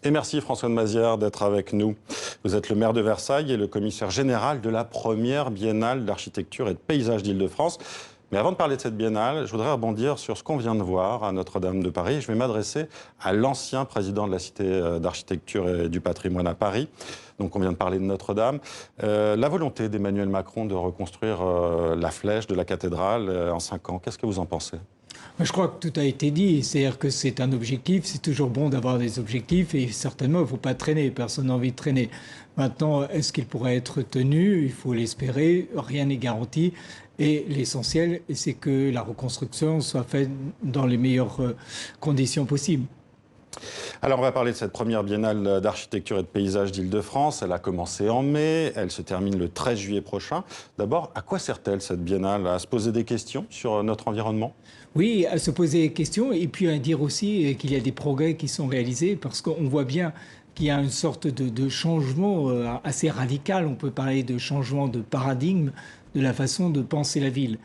Et merci François de Mazières d'être avec nous. Vous êtes le maire de Versailles et le commissaire général de la première biennale d'architecture et de paysage d'Île-de-France. Mais avant de parler de cette biennale, je voudrais rebondir sur ce qu'on vient de voir à Notre-Dame de Paris. Je vais m'adresser à l'ancien président de la Cité d'architecture et du patrimoine à Paris. Donc on vient de parler de Notre-Dame. La volonté d'Emmanuel Macron de reconstruire la flèche de la cathédrale en 5 ans, qu'est-ce que vous en pensez ? Je crois que tout a été dit, c'est-à-dire que c'est un objectif, c'est toujours bon d'avoir des objectifs et certainement il ne faut pas traîner, personne n'a envie de traîner. Maintenant, est-ce qu'il pourrait être tenu? Il faut l'espérer, rien n'est garanti et l'essentiel c'est que la reconstruction soit faite dans les meilleures conditions possibles. Alors on va parler de cette première biennale d'architecture et de paysage d'Île-de-France. Elle a commencé en mai, elle se termine le 13 juillet prochain. D'abord, à quoi sert-elle cette biennale? À se poser des questions sur notre environnement? Oui, à se poser des questions et puis à dire aussi qu'il y a des progrès qui sont réalisés parce qu'on voit bien qu'il y a une sorte de changement assez radical. On peut parler de changement de paradigme de la façon de penser la ville.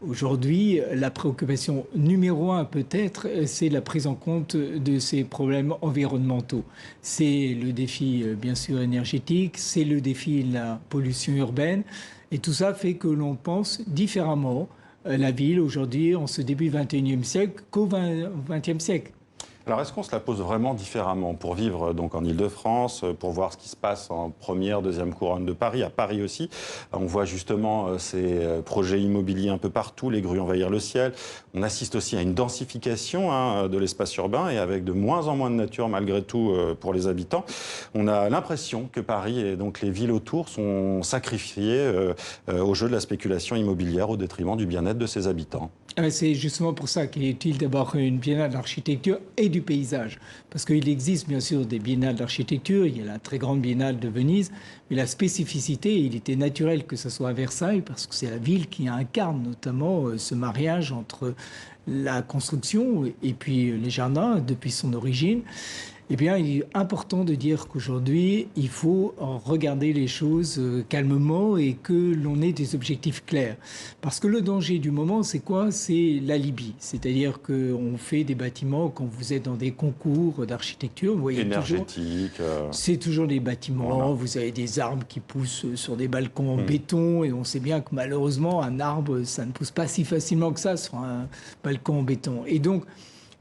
Aujourd'hui, la préoccupation numéro 1 peut-être, c'est la prise en compte de ces problèmes environnementaux. C'est le défi bien sûr énergétique, c'est le défi de la pollution urbaine et tout ça fait que l'on pense différemment la ville aujourd'hui en ce début 21e siècle qu'au 20e siècle. Alors, est-ce qu'on se la pose vraiment différemment pour vivre donc en Île-de-France, pour voir ce qui se passe en première, deuxième couronne de Paris, à Paris aussi? On voit justement ces projets immobiliers un peu partout, les grues envahir le ciel. On assiste aussi à une densification de l'espace urbain et avec de moins en moins de nature malgré tout pour les habitants. On a l'impression que Paris et donc les villes autour sont sacrifiées au jeu de la spéculation immobilière au détriment du bien-être de ses habitants. C'est justement pour ça qu'il est utile d'avoir une biennale d'architecture et du paysage. Parce qu'il existe bien sûr des biennales d'architecture, il y a la très grande biennale de Venise, mais la spécificité, il était naturel que ce soit à Versailles, parce que c'est la ville qui incarne notamment ce mariage entre la construction et puis les jardins depuis son origine. Eh bien, il est important de dire qu'aujourd'hui, il faut regarder les choses calmement et que l'on ait des objectifs clairs. Parce que le danger du moment, c'est quoi? C'est l'alibi. C'est-à-dire qu'on fait des bâtiments, quand vous êtes dans des concours d'architecture, vous voyez énergétique. C'est toujours des bâtiments, voilà. Vous avez des arbres qui poussent sur des balcons en béton et on sait bien que malheureusement, un arbre, ça ne pousse pas si facilement que ça sur un balcon en béton. Et donc,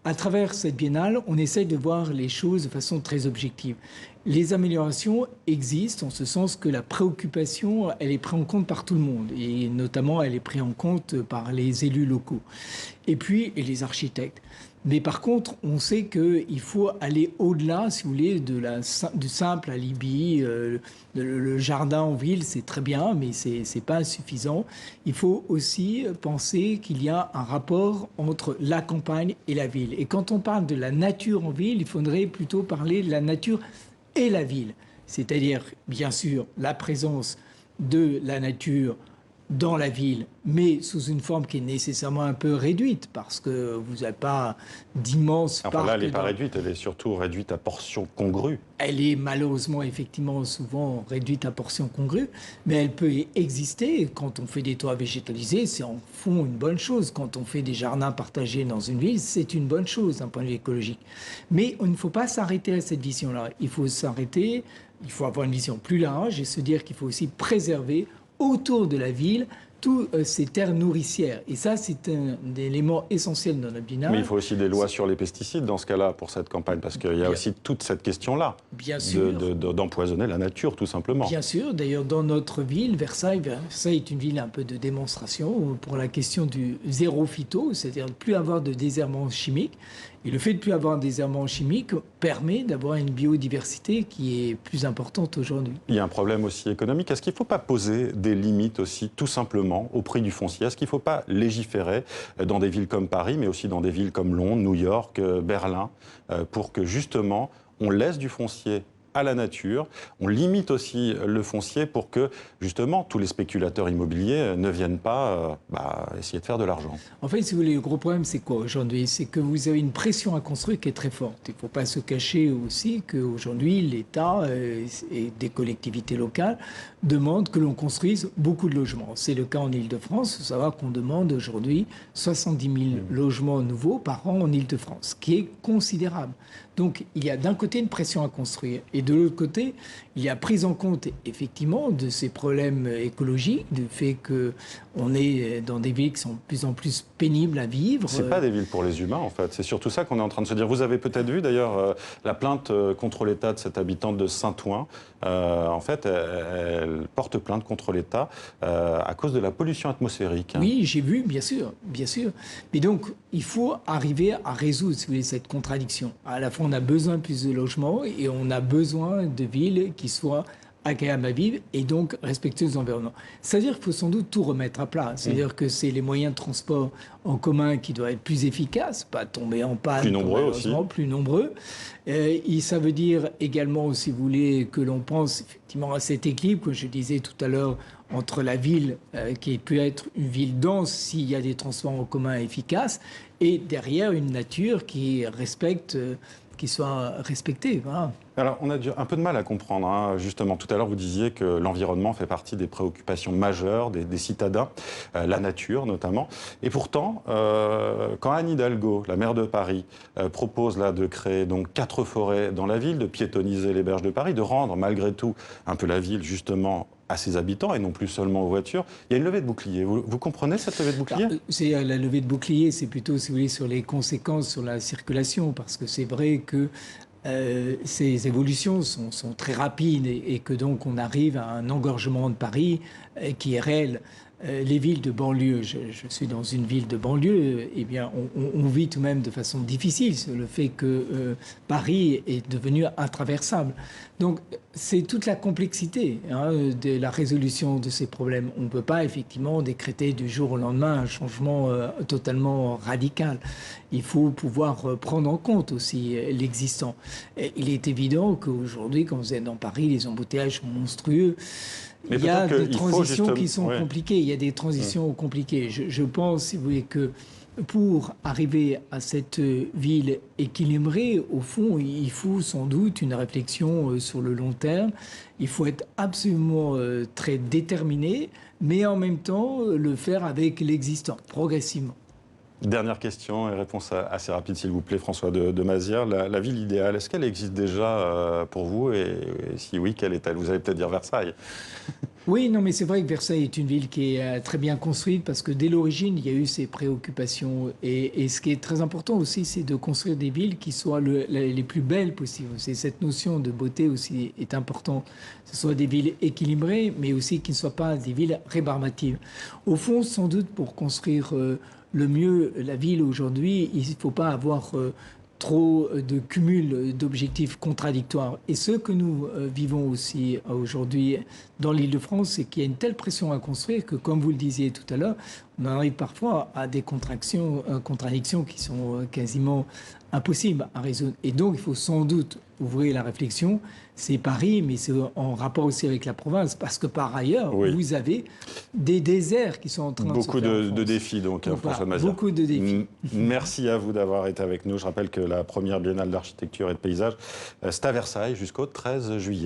à travers cette biennale, on essaye de voir les choses de façon très objective. Les améliorations existent en ce sens que la préoccupation, elle est prise en compte par tout le monde et notamment elle est prise en compte par les élus locaux et puis les architectes. Mais par contre, on sait qu'il faut aller au-delà, si vous voulez, du simple alibi. Le jardin en ville, c'est très bien, mais ce n'est pas suffisant. Il faut aussi penser qu'il y a un rapport entre la campagne et la ville. Et quand on parle de la nature en ville, il faudrait plutôt parler de la nature et la ville. C'est-à-dire, bien sûr, la présence de la nature dans la ville, mais sous une forme qui est nécessairement un peu réduite, parce que vous n'avez pas d'immenses parcs. Enfin là, elle n'est pas réduite, elle est surtout réduite à portions congrues. Elle est malheureusement, effectivement, souvent réduite à portions congrues, mais elle peut exister. Quand on fait des toits végétalisés, c'est en fond une bonne chose. Quand on fait des jardins partagés dans une ville, c'est une bonne chose d'un point de vue écologique. Mais il ne faut pas s'arrêter à cette vision-là. Il faut s'arrêter, il faut avoir une vision plus large et se dire qu'il faut aussi préserver autour de la ville toutes ces terres nourricières. Et ça, c'est un élément essentiel dans la biennale. Mais il faut aussi des lois sur les pesticides dans ce cas-là, pour cette campagne, parce qu'il y a aussi toute cette question-là, d'empoisonner la nature, tout simplement. Bien sûr. D'ailleurs, dans notre ville, Versailles est une ville un peu de démonstration pour la question du zéro phyto, c'est-à-dire de ne plus avoir de désherbant chimique. Et le fait de ne plus avoir un désherbant chimique permet d'avoir une biodiversité qui est plus importante aujourd'hui. Il y a un problème aussi économique. Est-ce qu'il ne faut pas poser des limites aussi, tout simplement, au prix du foncier? Est-ce qu'il ne faut pas légiférer dans des villes comme Paris, mais aussi dans des villes comme Londres, New York, Berlin, pour que justement on laisse du foncier à la nature. On limite aussi le foncier pour que, justement, tous les spéculateurs immobiliers ne viennent pas essayer de faire de l'argent. En fait, si vous voulez, le gros problème, c'est quoi aujourd'hui? C'est que vous avez une pression à construire qui est très forte. Il ne faut pas se cacher aussi qu'aujourd'hui, l'État et des collectivités locales demandent que l'on construise beaucoup de logements. C'est le cas en Île-de-France. Il faut savoir qu'on demande aujourd'hui 70 000 logements nouveaux par an en Île-de-France, ce qui est considérable. Donc, il y a d'un côté une pression à construire et de l'autre côté, il y a prise en compte effectivement de ces problèmes écologiques, du fait qu'on est dans des villes qui sont de plus en plus pénibles à vivre. C'est pas des villes pour les humains en fait, c'est surtout ça qu'on est en train de se dire. Vous avez peut-être vu d'ailleurs la plainte contre l'État de cette habitante de Saint-Ouen. En fait, elle porte plainte contre l'État à cause de la pollution atmosphérique. Oui, j'ai vu, bien sûr, bien sûr. Mais donc, il faut arriver à résoudre, si vous voulez, cette contradiction. À la fois, on a besoin de plus de logements et on a besoin de villes qui soient agréables à vivre et donc respectueuses de l'environnement. C'est-à-dire qu'il faut sans doute tout remettre à plat. C'est-à-dire que c'est les moyens de transport en commun qui doivent être plus efficaces, pas tomber en panne. Plus nombreux aussi. Plus nombreux. Et ça veut dire également, si vous voulez, que l'on pense effectivement à cet équilibre que je disais tout à l'heure entre la ville, qui peut être une ville dense s'il y a des transports en commun efficaces, et derrière une nature qui respecte, qui soit respectée. Voilà. Alors, on a un peu de mal à comprendre, hein. Justement. Tout à l'heure, vous disiez que l'environnement fait partie des préoccupations majeures des citadins, la nature notamment. Et pourtant, quand Anne Hidalgo, la maire de Paris, propose là de créer donc 4 forêts dans la ville, de piétoniser les berges de Paris, de rendre malgré tout un peu la ville justement à ses habitants et non plus seulement aux voitures, il y a une levée de bouclier. Vous comprenez cette levée de bouclier? C'est la levée de bouclier, c'est plutôt, si vous voulez, sur les conséquences sur la circulation, parce que c'est vrai que ces évolutions sont très rapides et que donc on arrive à un engorgement de Paris qui est réel. Les villes de banlieue, je suis dans une ville de banlieue, eh bien, on vit tout de même de façon difficile sur le fait que Paris est devenu intraversable. Donc, c'est toute la complexité de la résolution de ces problèmes. On ne peut pas effectivement décréter du jour au lendemain un changement totalement radical. Il faut pouvoir prendre en compte aussi l'existant. Il est évident qu'aujourd'hui, quand vous êtes dans Paris, les embouteillages sont monstrueux. Mais il y a des transitions justement... qui sont compliquées. Il y a des transitions compliquées. Je pense, si vous voulez, que pour arriver à cette ville équilibrée, au fond, il faut sans doute une réflexion sur le long terme. Il faut être absolument très déterminé, mais en même temps le faire avec l'existant, progressivement. Dernière question et réponse assez rapide, s'il vous plaît, François de Mazières. La ville idéale, est-ce qu'elle existe déjà pour vous et si oui, quelle est-elle? Vous allez peut-être dire Versailles. Oui, non, mais c'est vrai que Versailles est une ville qui est très bien construite parce que dès l'origine, il y a eu ces préoccupations. Et ce qui est très important aussi, c'est de construire des villes qui soient les plus belles possibles. C'est cette notion de beauté aussi est importante. Que ce soit des villes équilibrées, mais aussi qui ne soient pas des villes rébarbatives. Au fond, sans doute, pour construire le mieux la ville aujourd'hui, il ne faut pas avoir trop de cumul d'objectifs contradictoires. Et ce que nous vivons aussi aujourd'hui dans l'Île-de-France, c'est qu'il y a une telle pression à construire que, comme vous le disiez tout à l'heure, on arrive parfois à des contradictions qui sont quasiment impossibles à résoudre. Et donc, il faut sans doute ouvrir la réflexion. C'est Paris, mais c'est en rapport aussi avec la province, parce que par ailleurs, oui, vous avez des déserts qui sont en train de se faire de défis, donc, François de Mazières. Beaucoup de défis. Merci à vous d'avoir été avec nous. Je rappelle que la première biennale d'architecture et de paysage, c'est à Versailles jusqu'au 13 juillet.